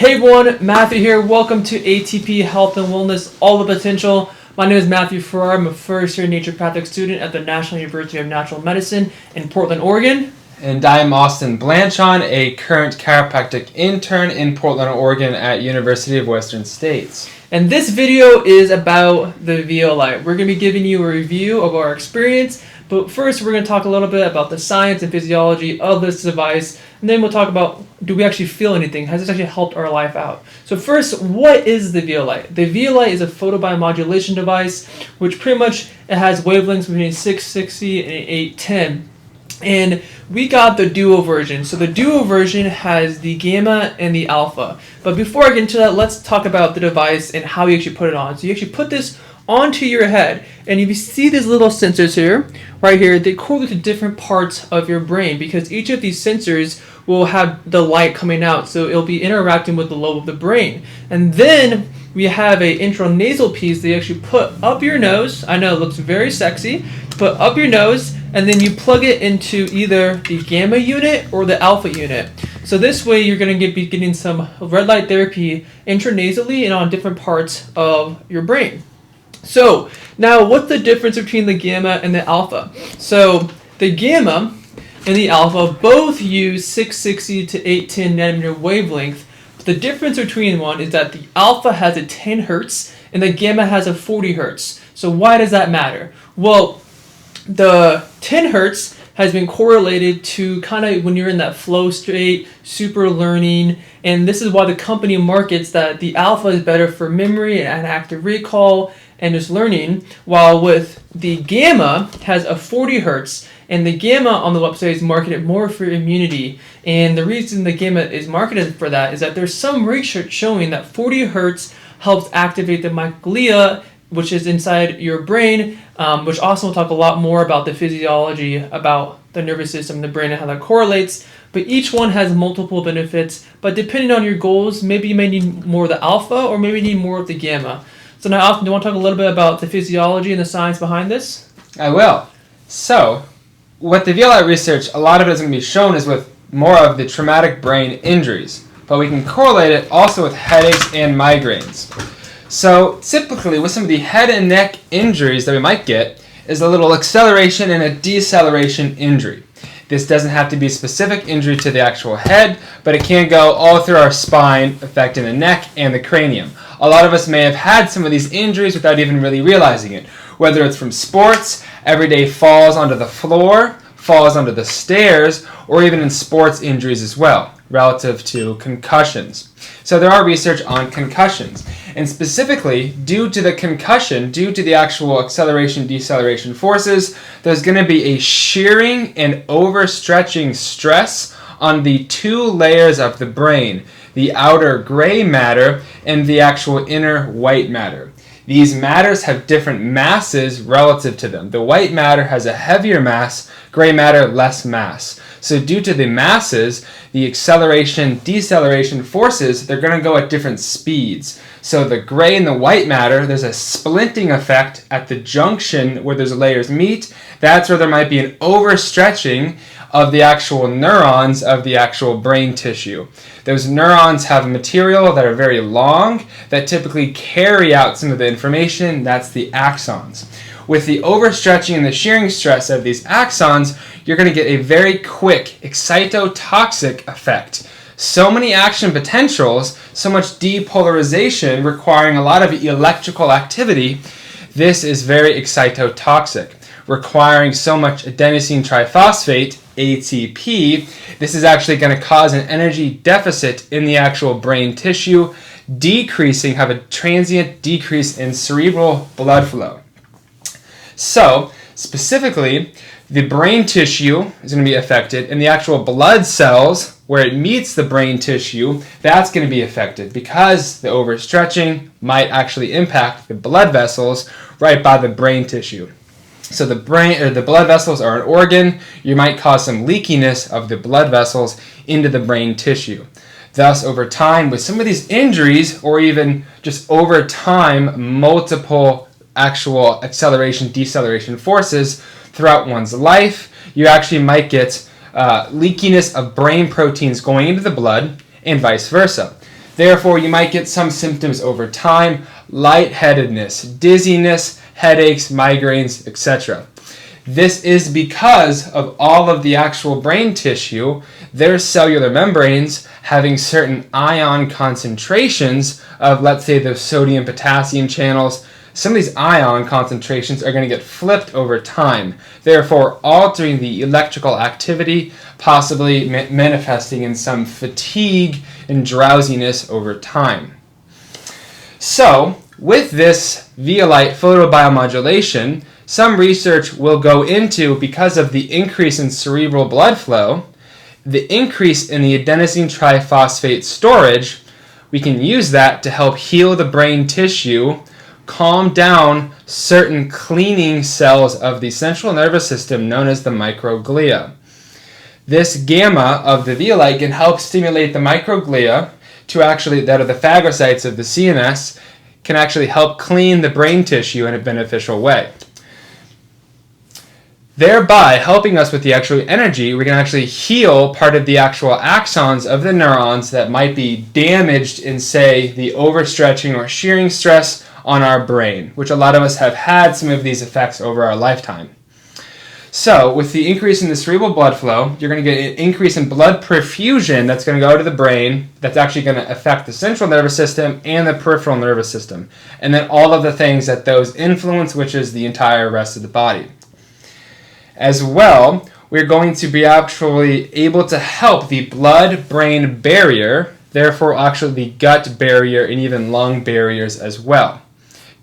Hey everyone, Matthew here. Welcome to ATP Health and Wellness, all the potential. My name is Matthew Farrahi. I'm a first-year naturopathic student at the National University of Natural Medicine in Portland, Oregon. And I'm Austin Blanchon, a current chiropractic intern in Portland, Oregon at University of Western States. And this video is about the Vielight. We're going to be giving you a review of our experience, but first we're going to talk a little bit about the science and physiology of this device, and then we'll talk about, do we actually feel anything? Has this actually helped our life out? So first, what is the Vielight? The Vielight is a photobiomodulation device, which pretty much it has wavelengths between 660 and 810. And we got the duo version. So the duo version has the gamma and the alpha. But before I get into that, let's talk about the device and how you actually put it on. So you actually put this onto your head, and if you see these little sensors here, right here, they correlate to different parts of your brain because each of these sensors will have the light coming out, so it'll be interacting with the lobe of the brain. And then we have a intranasal piece that you actually put up your nose. I know it looks very sexy. Put up your nose, and then you plug it into either the gamma unit or the alpha unit. So this way you're going to be getting some red light therapy intranasally and on different parts of your brain. So now what's the difference between the gamma and the alpha? So the gamma and the alpha both use 660 to 810 nanometer wavelength. The difference between one is that the alpha has a 10 hertz and the gamma has a 40 hertz. So why does that matter? Well, the 10 hertz has been correlated to kind of when you're in that flow state, super learning, and this is why the company markets that the alpha is better for memory and active recall and just learning, while with the gamma has a 40 hertz, and the gamma on the website is marketed more for immunity. And the reason the gamma is marketed for that is that there's some research showing that 40 hertz helps activate the microglia, which is inside your brain, which also will talk a lot more about the physiology, about the nervous system, the brain, and how that correlates. But each one has multiple benefits, but depending on your goals, maybe you may need more of the alpha or maybe you need more of the gamma. So now, Austin, do you want to talk a little bit about the physiology and the science behind this? I will. So, what the Vielight research, a lot of it is going to be shown is with more of the traumatic brain injuries, but we can correlate it also with headaches and migraines. So typically with some of the head and neck injuries that we might get is a little acceleration and a deceleration injury. This doesn't have to be a specific injury to the actual head, but it can go all through our spine, affecting the neck and the cranium. A lot of us may have had some of these injuries without even really realizing it, whether it's from sports, everyday falls onto the floor, falls onto the stairs, or even in sports injuries as well, relative to concussions. So there are research on concussions, and specifically due to the concussion, due to the actual acceleration-deceleration forces, there's going to be a shearing and overstretching stress on the two layers of the brain, the outer gray matter and the actual inner white matter. These matters have different masses relative to them. The white matter has a heavier mass, gray matter less mass. So due to the masses, the acceleration-deceleration forces, they're going to go at different speeds. So the gray and the white matter, there's a splinting effect at the junction where those layers meet. That's where there might be an overstretching of the actual neurons of the actual brain tissue. Those neurons have material that are very long that typically carry out some of the information. That's the axons. With the overstretching and the shearing stress of these axons, you're going to get a very quick excitotoxic effect. So many action potentials, so much depolarization requiring a lot of electrical activity. This is very excitotoxic, requiring so much adenosine triphosphate, ATP. This is actually going to cause an energy deficit in the actual brain tissue, have a transient decrease in cerebral blood flow. So, specifically, the brain tissue is going to be affected, and the actual blood cells, where it meets the brain tissue, that's going to be affected because the overstretching might actually impact the blood vessels right by the brain tissue. So the blood vessels are an organ. You might cause some leakiness of the blood vessels into the brain tissue. Thus, over time, with some of these injuries, or even just over time, multiple actual acceleration, deceleration forces throughout one's life, you actually might get leakiness of brain proteins going into the blood and vice versa. Therefore, you might get some symptoms over time: lightheadedness, dizziness, headaches, migraines, etc. This is because of all of the actual brain tissue, their cellular membranes having certain ion concentrations of, let's say, the sodium-potassium channels. Some of these ion concentrations are going to get flipped over time, therefore altering the electrical activity, possibly manifesting in some fatigue and drowsiness over time. So, with this Vielight photobiomodulation, some research will go into, because of the increase in cerebral blood flow, the increase in the adenosine triphosphate storage, we can use that to help heal the brain tissue, calm down certain cleaning cells of the central nervous system known as the microglia. This gamma of the Vielight can help stimulate the microglia to actually, that are the phagocytes of the CNS, can actually help clean the brain tissue in a beneficial way. Thereby helping us with the actual energy, we can actually heal part of the actual axons of the neurons that might be damaged in, say, the overstretching or shearing stress on our brain, which a lot of us have had some of these effects over our lifetime. So, with the increase in the cerebral blood flow, you're going to get an increase in blood perfusion that's going to go to the brain, that's actually going to affect the central nervous system and the peripheral nervous system, and then all of the things that those influence, which is the entire rest of the body. As well, we're going to be actually able to help the blood-brain barrier, therefore actually the gut barrier and even lung barriers as well.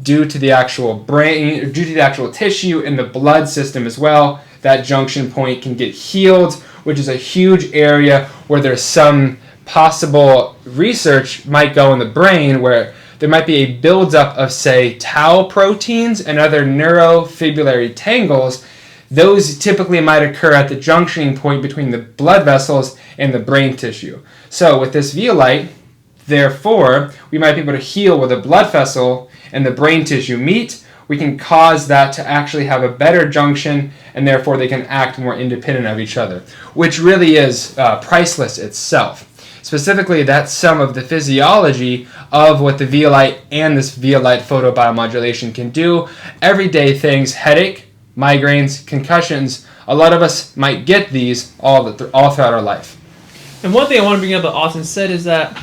Due to the actual brain, due to the actual tissue in the blood system as well, that junction point can get healed, which is a huge area where there's some possible research might go in the brain where there might be a buildup of, say, tau proteins and other neurofibrillary tangles. Those typically might occur at the junctioning point between the blood vessels and the brain tissue. So with this Vielight, therefore, we might be able to heal where the blood vessel and the brain tissue meet. We can cause that to actually have a better junction, and therefore they can act more independent of each other, which really is priceless itself. Specifically, that's some of the physiology of what the Vielight and this Vielight photobiomodulation can do. Everyday things: headache, migraines, concussions. A lot of us might get these all throughout our life. And one thing I want to bring up that Austin said is that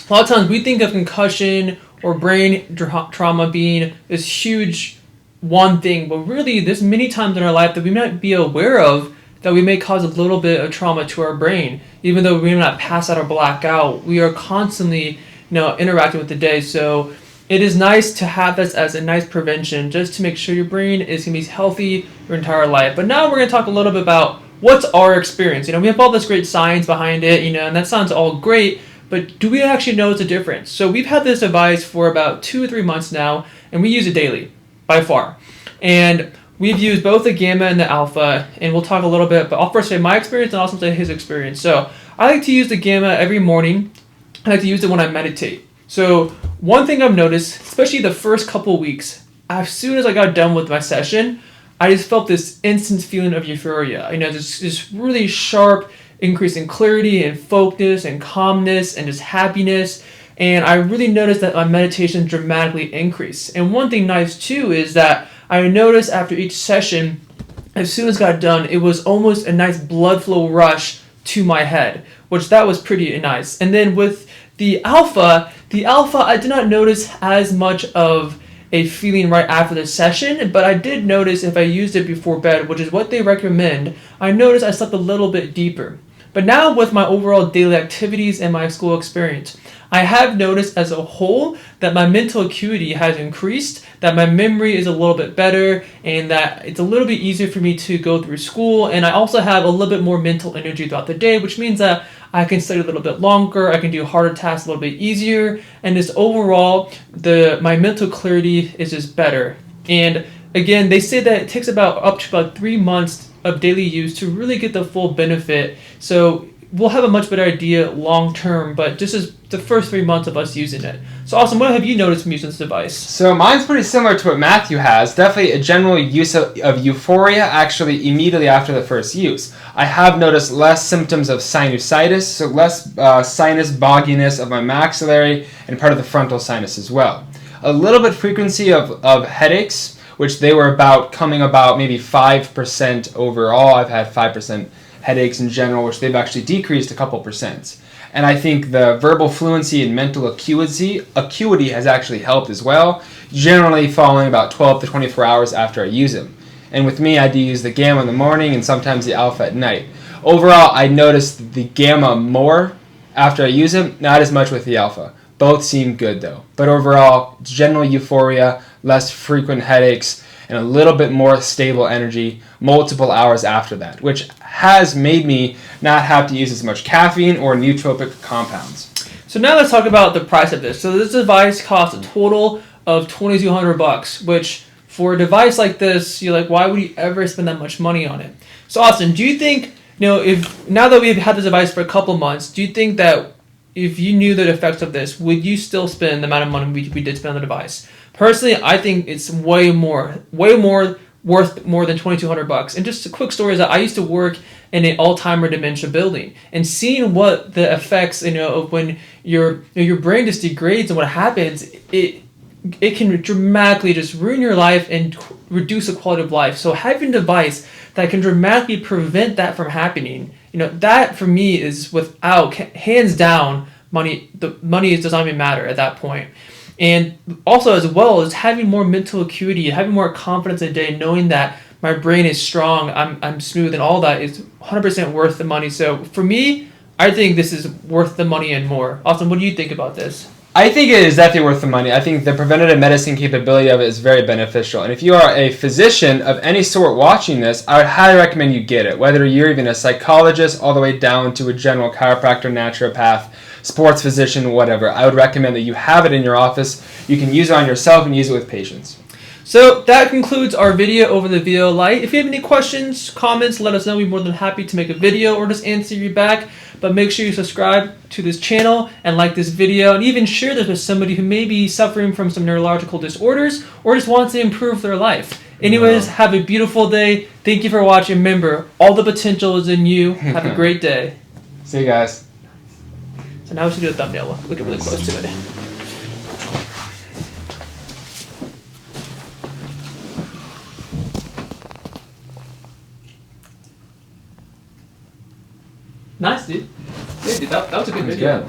a lot of times we think of concussion or brain trauma being this huge one thing, but really there's many times in our life that we might be aware of that we may cause a little bit of trauma to our brain. Even though we may not pass out or black out, we are constantly interacting with the day. So it is nice to have this as a nice prevention, just to make sure your brain is going to be healthy your entire life. But now we're going to talk a little bit about what's our experience. We have all this great science behind it, and that sounds all great, but do we actually notice a difference? So we've had this device for about 2 or 3 months now, and we use it daily, by far. And we've used both the Gamma and the Alpha, and we'll talk a little bit, but I'll first say my experience and also say his experience. So I like to use the Gamma every morning. I like to use it when I meditate. So one thing I've noticed, especially the first couple of weeks, as soon as I got done with my session, I just felt this instant feeling of euphoria. This really sharp increase in clarity and focus and calmness and just happiness. And I really noticed that my meditation dramatically increased. And one thing nice too is that I noticed after each session, as soon as I got done, it was almost a nice blood flow rush to my head, which that was pretty nice. And then with the Alpha, I did not notice as much of a feeling right after the session, but I did notice if I used it before bed, which is what they recommend, I noticed I slept a little bit deeper. But now with my overall daily activities and my school experience, I have noticed as a whole that my mental acuity has increased, that my memory is a little bit better, and that it's a little bit easier for me to go through school, and I also have a little bit more mental energy throughout the day, which means that I can study a little bit longer, I can do harder tasks a little bit easier, and just overall, my mental clarity is just better. And again, they say that it takes up to about 3 months of daily use to really get the full benefit. So we'll have a much better idea long term, but this is the first 3 months of us using it. So Austin, what have you noticed from using this device? So mine's pretty similar to what Matthew has. Definitely a general use of euphoria actually immediately after the first use. I have noticed less symptoms of sinusitis, so less sinus bogginess of my maxillary and part of the frontal sinus as well. A little bit frequency of headaches, which they were coming about maybe 5% overall. I've had 5% headaches in general, which they've actually decreased a couple percent. And I think the verbal fluency and mental acuity has actually helped as well, generally following about 12 to 24 hours after I use them. And with me, I do use the gamma in the morning and sometimes the alpha at night. Overall, I noticed the gamma more after I use them, not as much with the alpha. Both seem good though. But overall, general euphoria, less frequent headaches, and a little bit more stable energy multiple hours after that, which has made me not have to use as much caffeine or nootropic compounds. So now let's talk about the price of this. So this device costs a total of $2,200, which for a device like this, you're like, why would you ever spend that much money on it? So Austin, do you think, if now that we've had this device for a couple months, do you think that if you knew the effects of this, would you still spend the amount of money we did spend on the device? Personally, I think it's way more worth more than $2,200. And just a quick story is that I used to work in an Alzheimer dementia building, and seeing what the effects, of when your brain just degrades and what happens, it can dramatically just ruin your life and reduce the quality of life. So having a device that can dramatically prevent that from happening, that for me is without, hands down, money. The money does not even matter at that point. And also as well as having more mental acuity, having more confidence in a day, knowing that my brain is strong, I'm smooth, and all that is 100% worth the money. So for me, I think this is worth the money and more. Austin, what do you think about this? I think it is definitely worth the money. I think the preventative medicine capability of it is very beneficial. And if you are a physician of any sort watching this, I would highly recommend you get it. Whether you're even a psychologist all the way down to a general chiropractor, naturopath, sports physician, whatever, I would recommend that you have it in your office. You can use it on yourself and use it with patients. So that concludes our video over the Vielight. If you have any questions, comments, let us know. We're more than happy to make a video or just answer you back. But make sure you subscribe to this channel and like this video, and even share this with somebody who may be suffering from some neurological disorders or just wants to improve their life. Anyways, have a beautiful day. Thank you for watching. Remember, all the potential is in you. Have a great day. See you guys. So now we should do a thumbnail. Look really close to it. Nice, dude. Hey, dude, that was a good video.